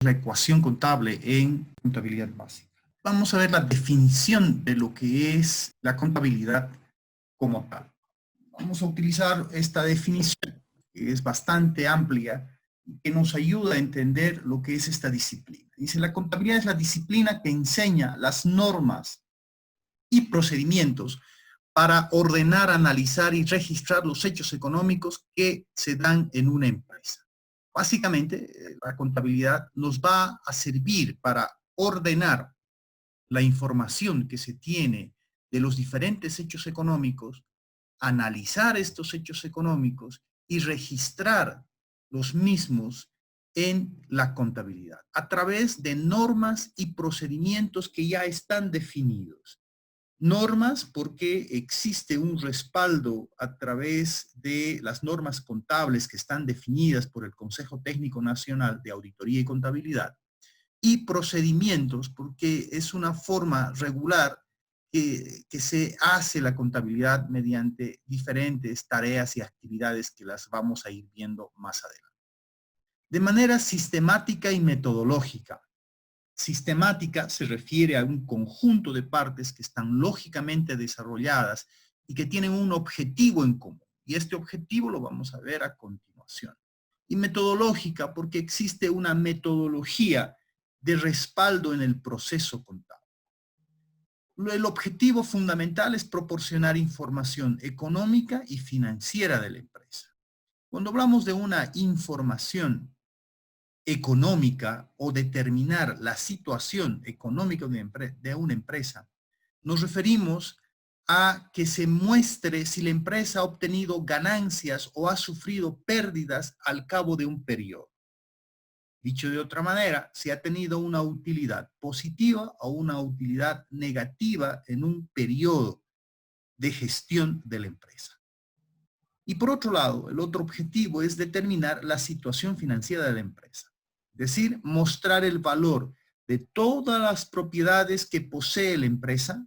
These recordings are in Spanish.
la ecuación contable en contabilidad básica. Vamos a ver la definición de lo que es la contabilidad como tal. Vamos a utilizar esta definición, que es bastante amplia, que nos ayuda a entender lo que es esta disciplina. Dice, la contabilidad es la disciplina que enseña las normas y procedimientos para ordenar, analizar y registrar los hechos económicos que se dan en una empresa. Básicamente, la contabilidad nos va a servir para ordenar la información que se tiene de los diferentes hechos económicos, analizar estos hechos económicos y registrar los mismos en la contabilidad a través de normas y procedimientos que ya están definidos. Normas porque existe un respaldo a través de las normas contables que están definidas por el Consejo Técnico Nacional de Auditoría y Contabilidad, y procedimientos porque es una forma regular que se hace la contabilidad mediante diferentes tareas y actividades que las vamos a ir viendo más adelante. De manera sistemática y metodológica. Sistemática se refiere a un conjunto de partes que están lógicamente desarrolladas y que tienen un objetivo en común. Y este objetivo lo vamos a ver a continuación. Y metodológica porque existe una metodología de respaldo en el proceso contable. El objetivo fundamental es proporcionar información económica y financiera de la empresa. Cuando hablamos de una información económica o determinar la situación económica de una empresa, nos referimos a que se muestre si la empresa ha obtenido ganancias o ha sufrido pérdidas al cabo de un periodo. Dicho de otra manera, si ha tenido una utilidad positiva o una utilidad negativa en un periodo de gestión de la empresa. Y por otro lado, el otro objetivo es determinar la situación financiera de la empresa. Es decir, mostrar el valor de todas las propiedades que posee la empresa,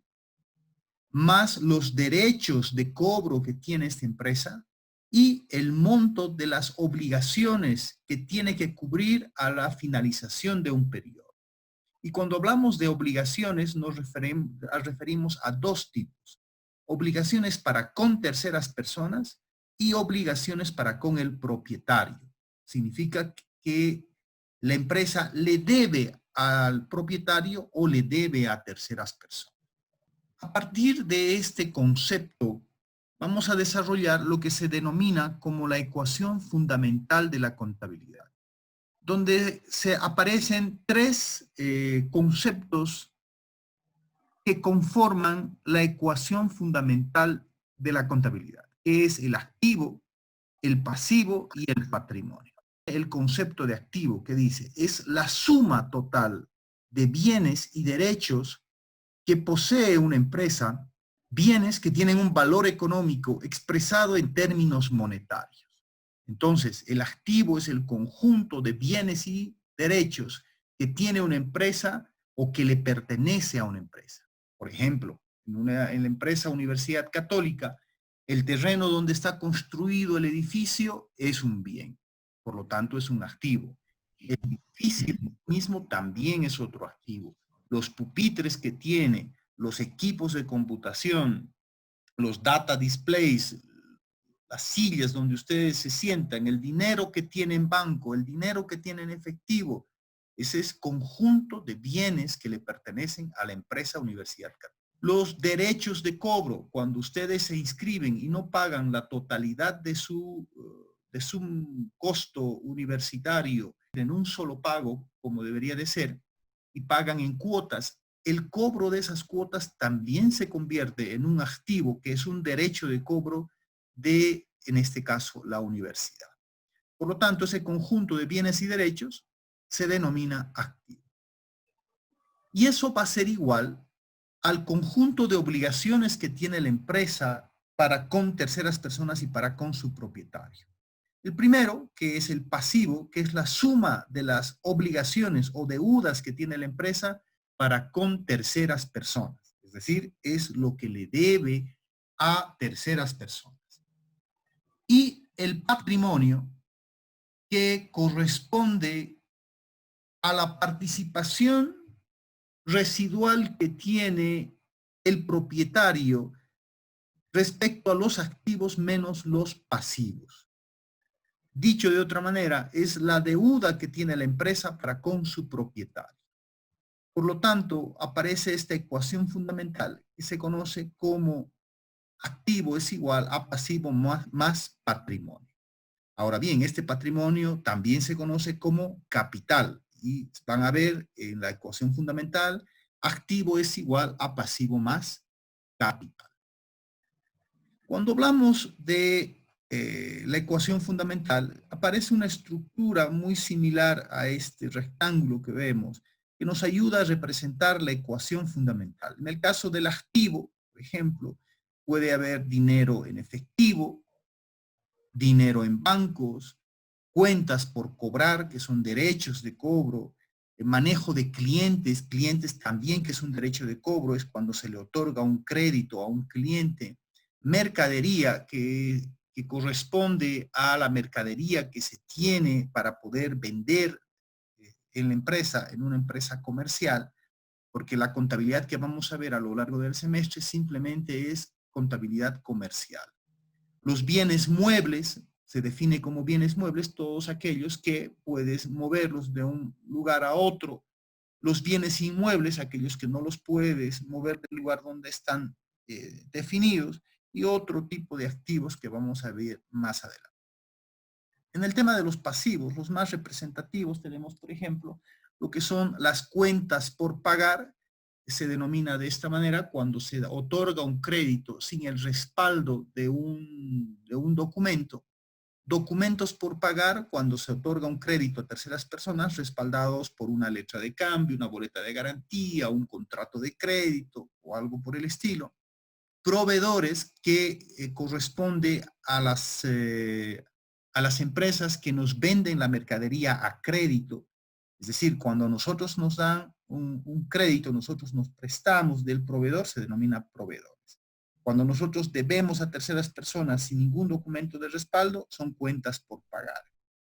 más los derechos de cobro que tiene esta empresa y el monto de las obligaciones que tiene que cubrir a la finalización de un periodo. Y cuando hablamos de obligaciones nos referimos a dos tipos. Obligaciones para con terceras personas y obligaciones para con el propietario. Significa que la empresa le debe al propietario o le debe a terceras personas. A partir de este concepto, vamos a desarrollar lo que se denomina como la ecuación fundamental de la contabilidad, donde se aparecen tres conceptos que conforman la ecuación fundamental de la contabilidad, que es el activo, el pasivo y el patrimonio. El concepto de activo que dice es la suma total de bienes y derechos que posee una empresa, bienes que tienen un valor económico expresado en términos monetarios. Entonces, el activo es el conjunto de bienes y derechos que tiene una empresa o que le pertenece a una empresa. Por ejemplo, en la empresa Universidad Católica, el terreno donde está construido el edificio es un bien, por lo tanto es un activo. El edificio mismo también es otro activo. Los pupitres que tiene, los equipos de computación, los data displays, las sillas donde ustedes se sientan, el dinero que tiene en banco, el dinero que tiene en efectivo, ese es conjunto de bienes que le pertenecen a la empresa Universidad Católica. Los derechos de cobro, cuando ustedes se inscriben y no pagan la totalidad de su costo universitario en un solo pago, como debería de ser, y pagan en cuotas, el cobro de esas cuotas también se convierte en un activo que es un derecho de cobro de, en este caso, la universidad. Por lo tanto, ese conjunto de bienes y derechos se denomina activo. Y eso va a ser igual al conjunto de obligaciones que tiene la empresa para con terceras personas y para con su propietario. El primero, que es el pasivo, que es la suma de las obligaciones o deudas que tiene la empresa para con terceras personas. Es decir, es lo que le debe a terceras personas. Y el patrimonio, que corresponde a la participación residual que tiene el propietario respecto a los activos menos los pasivos. Dicho de otra manera, es la deuda que tiene la empresa para con su propietario. Por lo tanto, aparece esta ecuación fundamental que se conoce como activo es igual a pasivo más patrimonio. Ahora bien, este patrimonio también se conoce como capital y van a ver en la ecuación fundamental, activo es igual a pasivo más capital. Cuando hablamos de la ecuación fundamental, aparece una estructura muy similar a este rectángulo que vemos, que nos ayuda a representar la ecuación fundamental. En el caso del activo, por ejemplo, puede haber dinero en efectivo, dinero en bancos, cuentas por cobrar, que son derechos de cobro, el manejo de clientes, clientes también que es un derecho de cobro, es cuando se le otorga un crédito a un cliente, mercadería que corresponde a la mercadería que se tiene para poder vender en la empresa, en una empresa comercial, porque la contabilidad que vamos a ver a lo largo del semestre simplemente es contabilidad comercial. Los bienes muebles, se define como bienes muebles todos aquellos que puedes moverlos de un lugar a otro. Los bienes inmuebles, aquellos que no los puedes mover del lugar donde están definidos, y otro tipo de activos que vamos a ver más adelante. En el tema de los pasivos, los más representativos tenemos, por ejemplo, lo que son las cuentas por pagar. Se denomina de esta manera cuando se otorga un crédito sin el respaldo de un documento. Documentos por pagar cuando se otorga un crédito a terceras personas respaldados por una letra de cambio, una boleta de garantía, un contrato de crédito o algo por el estilo. Proveedores que corresponde a las empresas que nos venden la mercadería a crédito. Es decir, cuando nosotros nos dan un crédito, nosotros nos prestamos del proveedor, se denomina proveedores. Cuando nosotros debemos a terceras personas sin ningún documento de respaldo, son cuentas por pagar.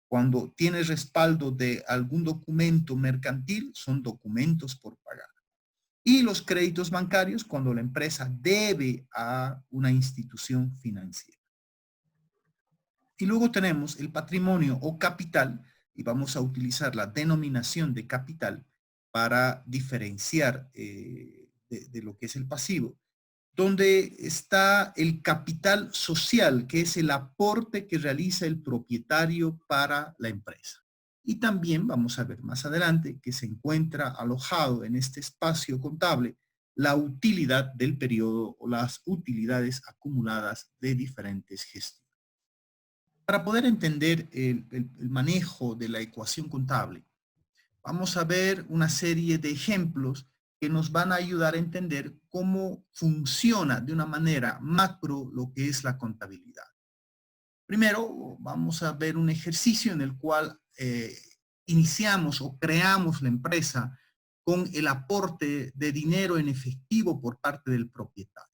Cuando tiene respaldo de algún documento mercantil, son documentos por pagar. Y los créditos bancarios cuando la empresa debe a una institución financiera. Y luego tenemos el patrimonio o capital, y vamos a utilizar la denominación de capital para diferenciar de lo que es el pasivo, donde está el capital social, que es el aporte que realiza el propietario para la empresa. Y también vamos a ver más adelante que se encuentra alojado en este espacio contable la utilidad del periodo o las utilidades acumuladas de diferentes gestiones. Para poder entender el manejo de la ecuación contable, vamos a ver una serie de ejemplos que nos van a ayudar a entender cómo funciona de una manera macro lo que es la contabilidad. Primero, vamos a ver un ejercicio en el cual iniciamos o creamos la empresa con el aporte de dinero en efectivo por parte del propietario.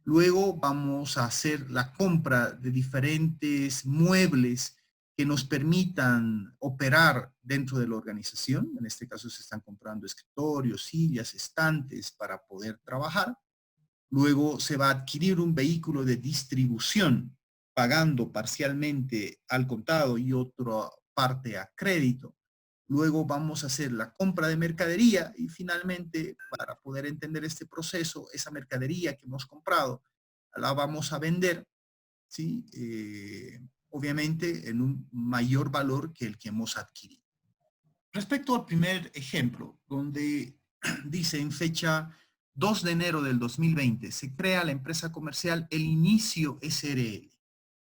Luego vamos a hacer la compra de diferentes muebles que nos permitan operar dentro de la organización. En este caso se están comprando escritorios, sillas, estantes para poder trabajar. Luego se va a adquirir un vehículo de distribución pagando parcialmente al contado y otra parte a crédito. Luego vamos a hacer la compra de mercadería y finalmente, para poder entender este proceso, esa mercadería que hemos comprado la vamos a vender, ¿sí? Obviamente en un mayor valor que el que hemos adquirido. Respecto al primer ejemplo, donde dice en fecha 2 de enero del 2020, se crea la empresa comercial El Inicio SRL,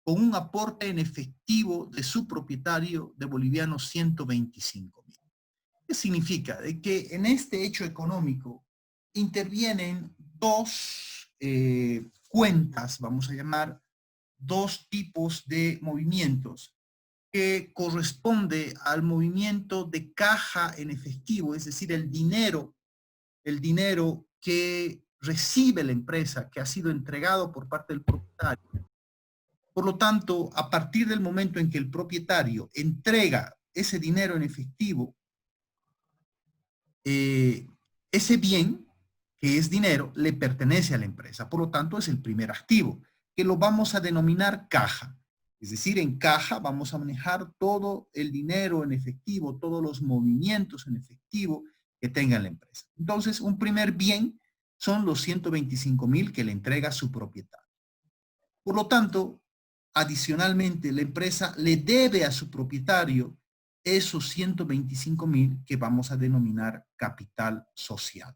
con un aporte en efectivo de su propietario de bolivianos 125,000. ¿Qué significa? De que en este hecho económico intervienen dos cuentas, vamos a llamar, dos tipos de movimientos que corresponde al movimiento de caja en efectivo, es decir, el dinero que recibe la empresa, que ha sido entregado por parte del propietario. Por lo tanto, a partir del momento en que el propietario entrega ese dinero en efectivo, ese bien, que es dinero, le pertenece a la empresa. Por lo tanto, es el primer activo, que lo vamos a denominar caja. Es decir, en caja vamos a manejar todo el dinero en efectivo, todos los movimientos en efectivo que tenga la empresa. Entonces, un primer bien son los 125,000 que le entrega su propietario. Por lo tanto, adicionalmente, la empresa le debe a su propietario esos 125,000 que vamos a denominar capital social.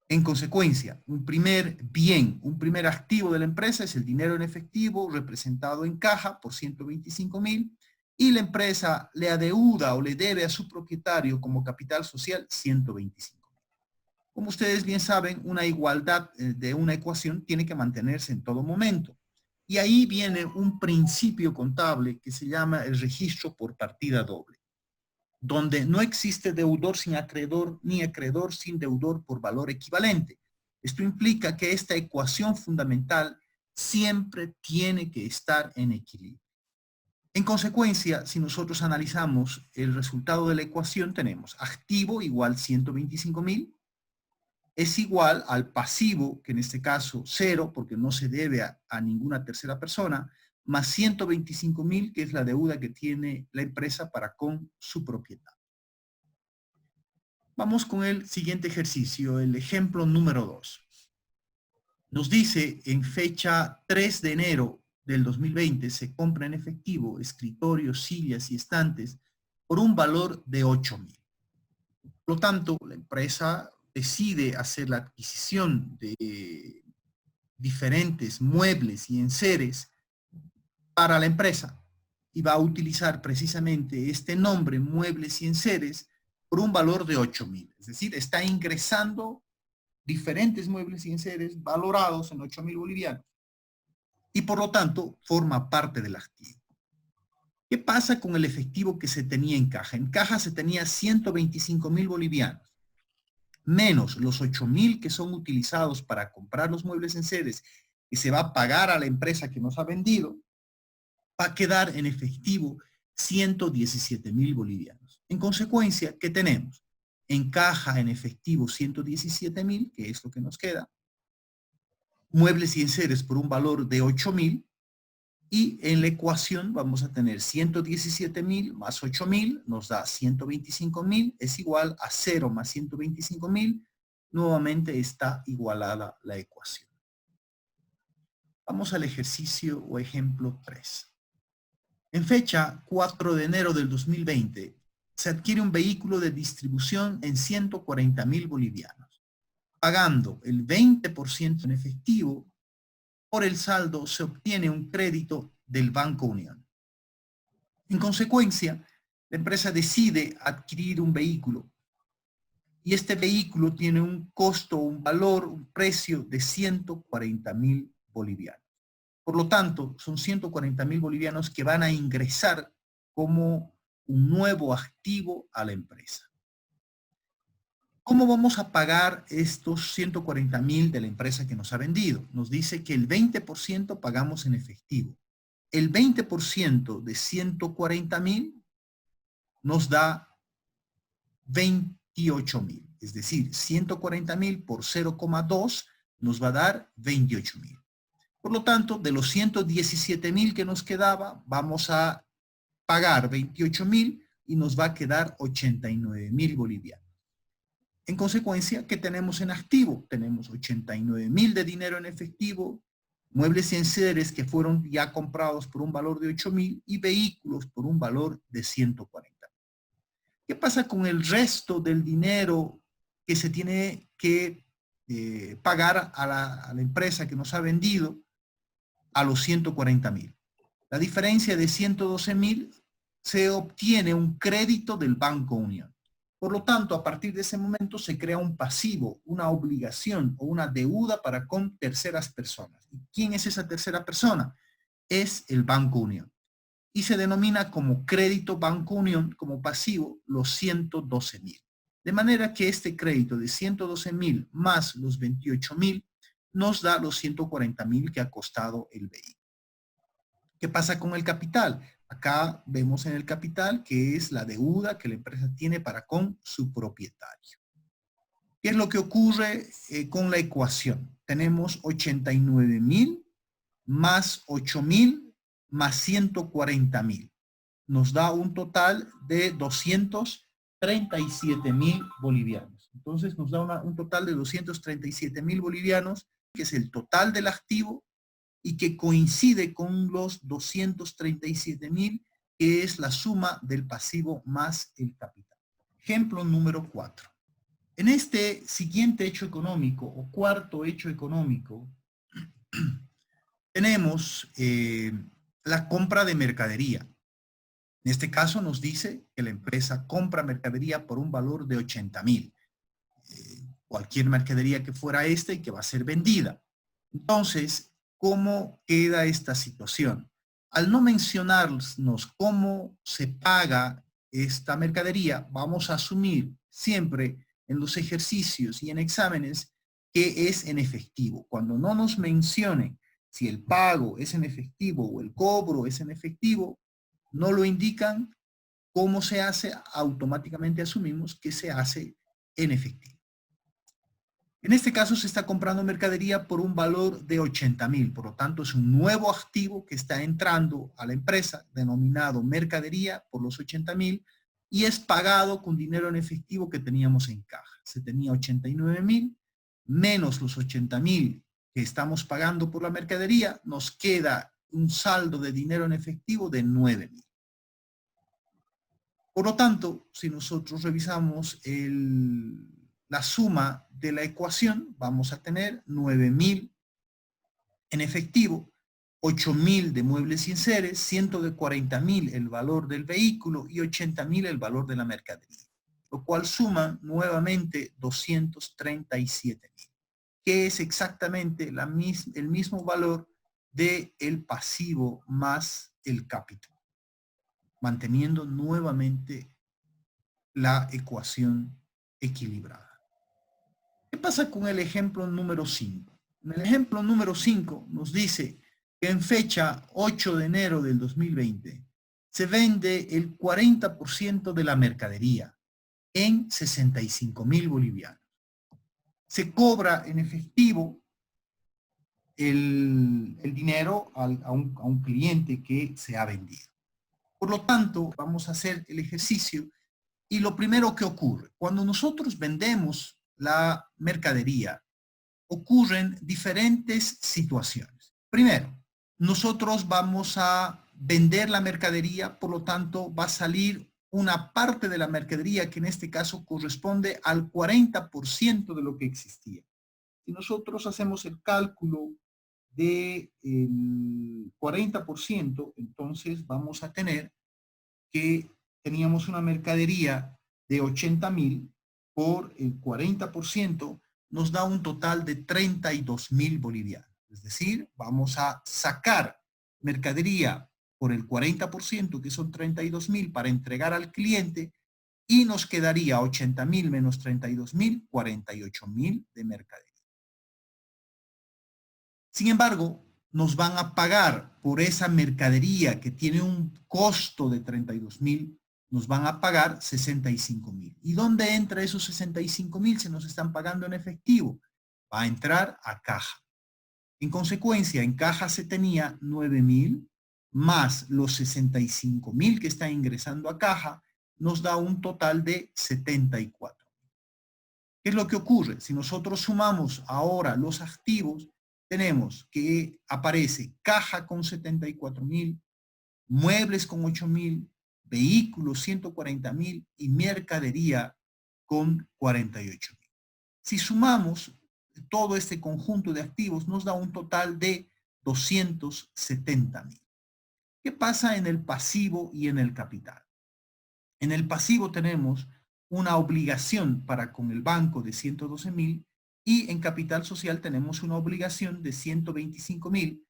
En consecuencia, un primer bien, un primer activo de la empresa es el dinero en efectivo representado en caja por 125,000 y la empresa le adeuda o le debe a su propietario como capital social 125,000. Como ustedes bien saben, una igualdad de una ecuación tiene que mantenerse en todo momento. Y ahí viene un principio contable que se llama el registro por partida doble, donde no existe deudor sin acreedor ni acreedor sin deudor por valor equivalente. Esto implica que esta ecuación fundamental siempre tiene que estar en equilibrio. En consecuencia, si nosotros analizamos el resultado de la ecuación, tenemos activo igual 125,000, es igual al pasivo, que en este caso 0, porque no se debe a ninguna tercera persona, más 125,000, que es la deuda que tiene la empresa para con su propiedad. Vamos con el siguiente ejercicio, el ejemplo número 2. Nos dice, en fecha 3 de enero del 2020, se compra en efectivo escritorios, sillas y estantes por un valor de 8,000. Por lo tanto, la empresa decide hacer la adquisición de diferentes muebles y enseres para la empresa y va a utilizar precisamente este nombre, muebles y enseres, por un valor de 8,000. Es decir, está ingresando diferentes muebles y enseres valorados en 8,000 bolivianos y por lo tanto forma parte del activo. ¿Qué pasa con el efectivo que se tenía en caja? En caja se tenía 125,000 bolivianos, menos los 8,000 que son utilizados para comprar los muebles en seres y se va a pagar a la empresa que nos ha vendido, va a quedar en efectivo 117,000 bolivianos. En consecuencia, ¿qué tenemos? En caja en efectivo 117,000, que es lo que nos queda, muebles y enseres por un valor de 8,000, y en la ecuación vamos a tener 117,000 más 8,000, nos da 125,000, es igual a 0 más 125,000, nuevamente está igualada la ecuación. Vamos al ejercicio o ejemplo 3. En fecha 4 de enero del 2020, se adquiere un vehículo de distribución en 140,000 bolivianos. Pagando el 20% en efectivo, por el saldo se obtiene un crédito del Banco Unión. En consecuencia, la empresa decide adquirir un vehículo y este vehículo tiene un costo, un valor, un precio de 140,000 bolivianos. Por lo tanto, son 140,000 bolivianos que van a ingresar como un nuevo activo a la empresa. ¿Cómo vamos a pagar estos 140,000 de la empresa que nos ha vendido? Nos dice que el 20% pagamos en efectivo. El 20% de 140,000 nos da 28,000. Es decir, 140,000 por 0,2 nos va a dar 28,000. Por lo tanto, de los 117,000 que nos quedaba, vamos a pagar 28,000 y nos va a quedar 89,000 bolivianos. En consecuencia, ¿qué tenemos en activo? Tenemos 89,000 de dinero en efectivo, muebles y enseres que fueron ya comprados por un valor de 8,000 y vehículos por un valor de 140. ¿Qué pasa con el resto del dinero que se tiene que pagar a la empresa que nos ha vendido a los 140,000? La diferencia de 112,000 se obtiene un crédito del Banco Unión. Por lo tanto, a partir de ese momento se crea un pasivo, una obligación o una deuda para con terceras personas. ¿Y quién es esa tercera persona? Es el Banco Unión. Y se denomina como crédito Banco Unión, como pasivo, los 112,000. De manera que este crédito de 112,000 más los 28,000 nos da los 140,000 que ha costado el vehículo. ¿Qué pasa con el capital? Acá vemos en el capital que es la deuda que la empresa tiene para con su propietario. ¿Qué es lo que ocurre con la ecuación? Tenemos 89.000 más 8.000 más 140.000. Nos da un total de 237.000 bolivianos. Entonces nos da un total de 237.000 bolivianos, que es el total del activo y que coincide con los 237.000, que es la suma del pasivo más el capital. Ejemplo número 4. En este siguiente hecho económico o cuarto hecho económico, tenemos la compra de mercadería. En este caso nos dice que la empresa compra mercadería por un valor de 80.000. Cualquier mercadería que fuera esta y que va a ser vendida. Entonces, ¿cómo queda esta situación? Al no mencionarnos cómo se paga esta mercadería, vamos a asumir siempre en los ejercicios y en exámenes que es en efectivo. Cuando no nos mencionen si el pago es en efectivo o el cobro es en efectivo, no lo indican cómo se hace, automáticamente asumimos que se hace en efectivo. En este caso se está comprando mercadería por un valor de 80.000, por lo tanto es un nuevo activo que está entrando a la empresa, denominado mercadería por los 80.000, y es pagado con dinero en efectivo que teníamos en caja. Se tenía 89.000, menos los 80.000 que estamos pagando por la mercadería, nos queda un saldo de dinero en efectivo de 9.000. Por lo tanto, si nosotros revisamos la suma de la ecuación, vamos a tener 9.000 en efectivo, 8.000 de muebles y enseres, 140.000 el valor del vehículo y 80.000 el valor de la mercadería, lo cual suma nuevamente 237.000, que es exactamente el mismo valor del pasivo más el capital, manteniendo nuevamente la ecuación equilibrada. ¿Qué pasa con el ejemplo número 5? En el ejemplo número 5 nos dice que en fecha 8 de enero del 2020 se vende el 40% de la mercadería en 65.000 bolivianos. Se cobra en efectivo el dinero a un cliente que se ha vendido. Por lo tanto, vamos a hacer el ejercicio y lo primero que ocurre, cuando nosotros vendemos la mercadería, ocurren diferentes situaciones. Primero, nosotros vamos a vender la mercadería, por lo tanto va a salir una parte de la mercadería que en este caso corresponde al 40% de lo que existía. Si nosotros hacemos el cálculo del 40%, entonces vamos a tener que teníamos una mercadería de 80.000 por el 40%, nos da un total de 32.000 bolivianos. Es decir, vamos a sacar mercadería por el 40%, que son 32.000, para entregar al cliente, y nos quedaría 80.000 menos 32.000, 48.000 de mercadería. Sin embargo, nos van a pagar por esa mercadería que tiene un costo de 32.000, nos van a pagar 65.000. ¿Y dónde entra esos 65.000? Se nos están pagando en efectivo. Va a entrar a caja. En consecuencia, en caja se tenía 9.000 más los 65.000 que está ingresando a caja, nos da un total de 74. ¿Qué es lo que ocurre? Si nosotros sumamos ahora los activos, tenemos que aparece caja con 74.000, muebles con 8.000, vehículos 140.000 y mercadería con 48.000. Si sumamos todo este conjunto de activos, nos da un total de 270.000. ¿Qué pasa en el pasivo y en el capital? En el pasivo tenemos una obligación para con el banco de 112.000 y en capital social tenemos una obligación de 125.000,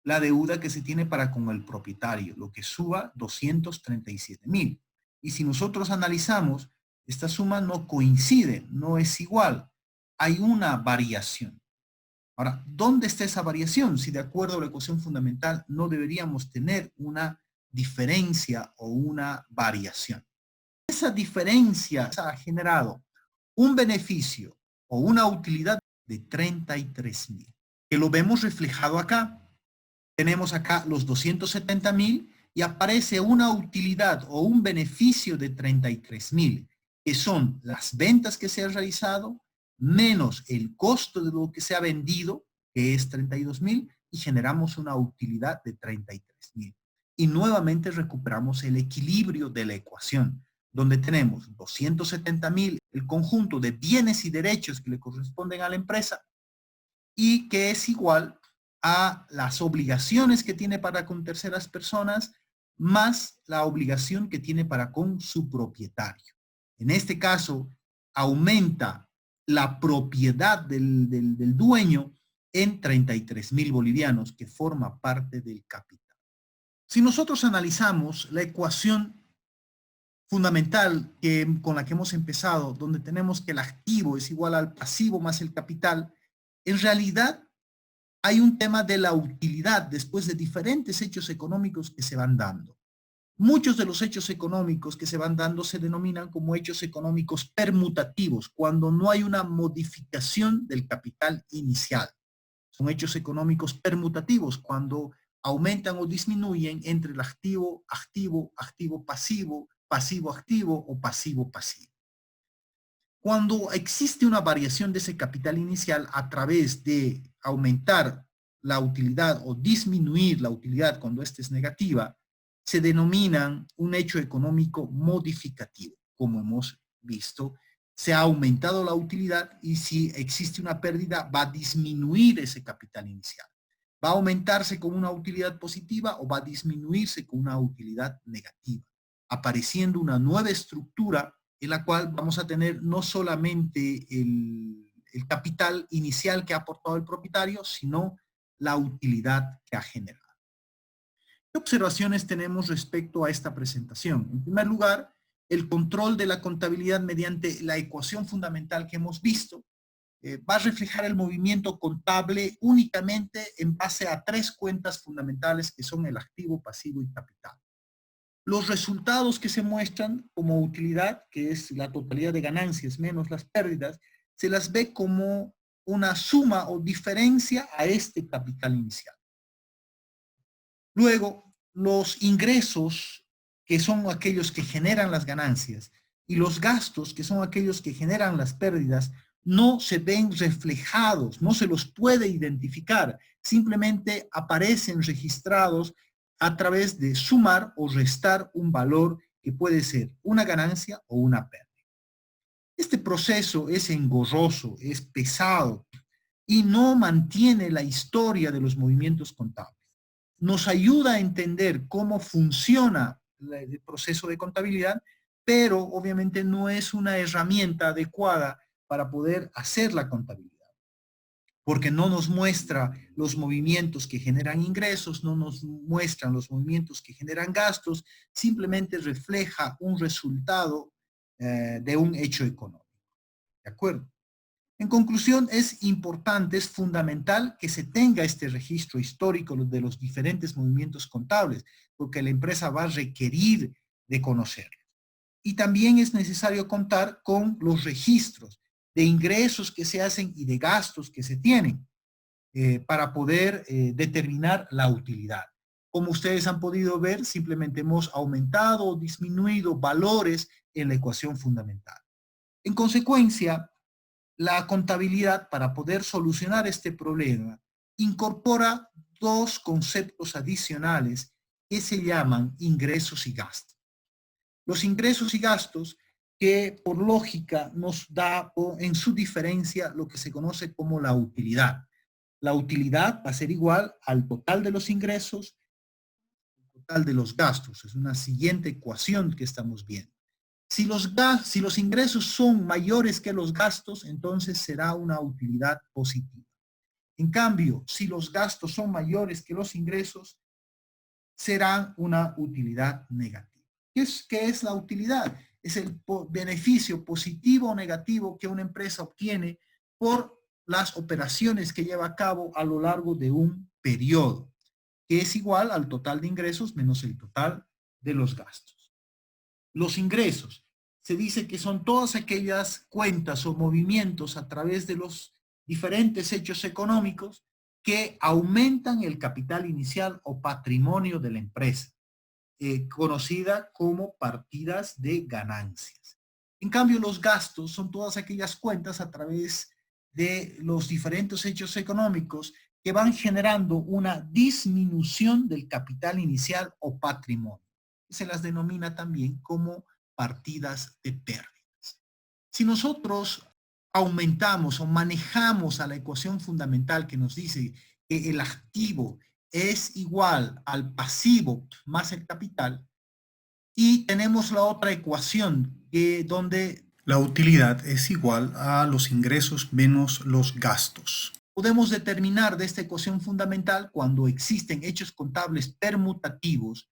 la deuda que se tiene para con el propietario, lo que suba 237.000. Y si nosotros analizamos, esta suma no coincide, no es igual, hay una variación. Ahora, ¿dónde está esa variación? Si de acuerdo a la ecuación fundamental no deberíamos tener una diferencia o una variación. Esa diferencia ha generado un beneficio o una utilidad de 33,000, que lo vemos reflejado acá. Tenemos acá los 270,000 y aparece una utilidad o un beneficio de 33,000, que son las ventas que se han realizado menos el costo de lo que se ha vendido, que es 32,000, y generamos una utilidad de 33,000. Y nuevamente recuperamos el equilibrio de la ecuación, donde tenemos 270,000, el conjunto de bienes y derechos que le corresponden a la empresa, y que es igual a las obligaciones que tiene para con terceras personas, más la obligación que tiene para con su propietario. En este caso, aumenta la propiedad del dueño en 33,000 bolivianos, que forma parte del capital. Si nosotros analizamos la ecuación fundamental con la que hemos empezado, donde tenemos que el activo es igual al pasivo más el capital, en realidad hay un tema de la utilidad después de diferentes hechos económicos que se van dando. Muchos de los hechos económicos que se van dando se denominan como hechos económicos permutativos, cuando no hay una modificación del capital inicial. Son hechos económicos permutativos, cuando aumentan o disminuyen entre el activo, activo, activo, pasivo, pasivo, activo o pasivo, pasivo. Cuando existe una variación de ese capital inicial a través de aumentar la utilidad o disminuir la utilidad cuando ésta es negativa, se denominan un hecho económico modificativo. Como hemos visto, se ha aumentado la utilidad y si existe una pérdida va a disminuir ese capital inicial. Va a aumentarse con una utilidad positiva o va a disminuirse con una utilidad negativa, apareciendo una nueva estructura en la cual vamos a tener no solamente el capital inicial que ha aportado el propietario, sino la utilidad que ha generado. ¿Qué observaciones tenemos respecto a esta presentación? En primer lugar, el control de la contabilidad mediante la ecuación fundamental que hemos visto va a reflejar el movimiento contable únicamente en base a tres cuentas fundamentales que son el activo, pasivo y capital. Los resultados que se muestran como utilidad, que es la totalidad de ganancias menos las pérdidas, se las ve como una suma o diferencia a este capital inicial. Luego, los ingresos, que son aquellos que generan las ganancias, y los gastos, que son aquellos que generan las pérdidas, no se ven reflejados, no se los puede identificar, simplemente aparecen registrados a través de sumar o restar un valor que puede ser una ganancia o una pérdida. Este proceso es engorroso, es pesado y no mantiene la historia de los movimientos contables. Nos ayuda a entender cómo funciona el proceso de contabilidad, pero obviamente no es una herramienta adecuada para poder hacer la contabilidad, porque no nos muestra los movimientos que generan ingresos, no nos muestran los movimientos que generan gastos, simplemente refleja un resultado de un hecho económico. ¿De acuerdo? En conclusión, es importante, es fundamental que se tenga este registro histórico de los diferentes movimientos contables, porque la empresa va a requerir de conocerlo. Y también es necesario contar con los registros de ingresos que se hacen y de gastos que se tienen para poder determinar la utilidad. Como ustedes han podido ver, simplemente hemos aumentado o disminuido valores en la ecuación fundamental. En consecuencia, la contabilidad, para poder solucionar este problema, incorpora dos conceptos adicionales que se llaman ingresos y gastos. Los ingresos y gastos que por lógica nos da en su diferencia lo que se conoce como la utilidad. La utilidad va a ser igual al total de los ingresos, al total de los gastos. Es una siguiente ecuación que estamos viendo. Si los ingresos son mayores que los gastos, entonces será una utilidad positiva. En cambio, si los gastos son mayores que los ingresos, será una utilidad negativa. ¿Qué es la utilidad? Es el beneficio positivo o negativo que una empresa obtiene por las operaciones que lleva a cabo a lo largo de un periodo. que es igual al total de ingresos menos el total de los gastos. Los ingresos, se dice que son todas aquellas cuentas o movimientos a través de los diferentes hechos económicos que aumentan el capital inicial o patrimonio de la empresa, conocida como partidas de ganancias. En cambio, los gastos son todas aquellas cuentas a través de los diferentes hechos económicos que van generando una disminución del capital inicial o patrimonio. Se las denomina también como partidas de pérdidas. Si nosotros aumentamos o manejamos a la ecuación fundamental que nos dice que el activo es igual al pasivo más el capital, y tenemos la otra ecuación donde la utilidad es igual a los ingresos menos los gastos. Podemos determinar de esta ecuación fundamental cuando existen hechos contables permutativos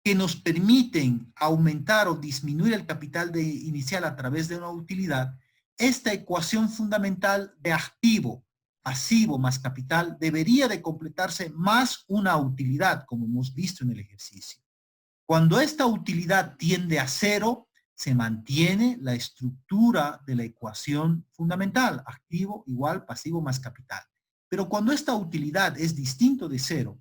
que nos permiten aumentar o disminuir el capital inicial a través de una utilidad. Esta ecuación fundamental de activo, pasivo más capital debería de completarse más una utilidad, como hemos visto en el ejercicio. Cuando esta utilidad tiende a cero, se mantiene la estructura de la ecuación fundamental, activo igual pasivo más capital. Pero cuando esta utilidad es distinto de cero,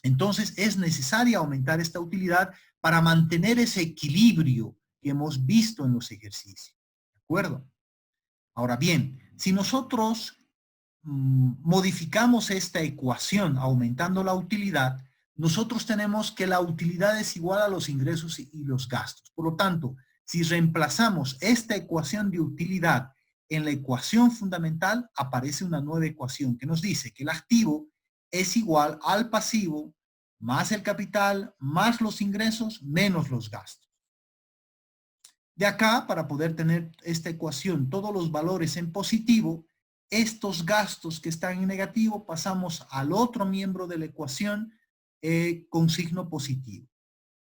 entonces es necesario aumentar esta utilidad para mantener ese equilibrio que hemos visto en los ejercicios. ¿De acuerdo? Ahora bien, si nosotros modificamos esta ecuación aumentando la utilidad, nosotros tenemos que la utilidad es igual a los ingresos y los gastos. Por lo tanto, si reemplazamos esta ecuación de utilidad en la ecuación fundamental, aparece una nueva ecuación que nos dice que el activo es igual al pasivo más el capital más los ingresos menos los gastos. De acá, para poder tener esta ecuación, todos los valores en positivo, estos gastos que están en negativo pasamos al otro miembro de la ecuación con signo positivo.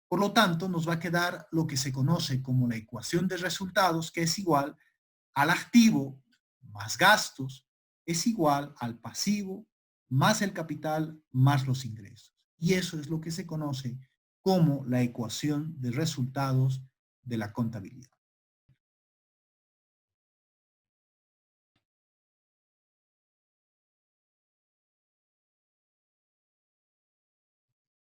Por lo tanto, nos va a quedar lo que se conoce como la ecuación de resultados, que es igual al activo más gastos, es igual al pasivo más el capital más los ingresos. Y eso es lo que se conoce como la ecuación de resultados de la contabilidad.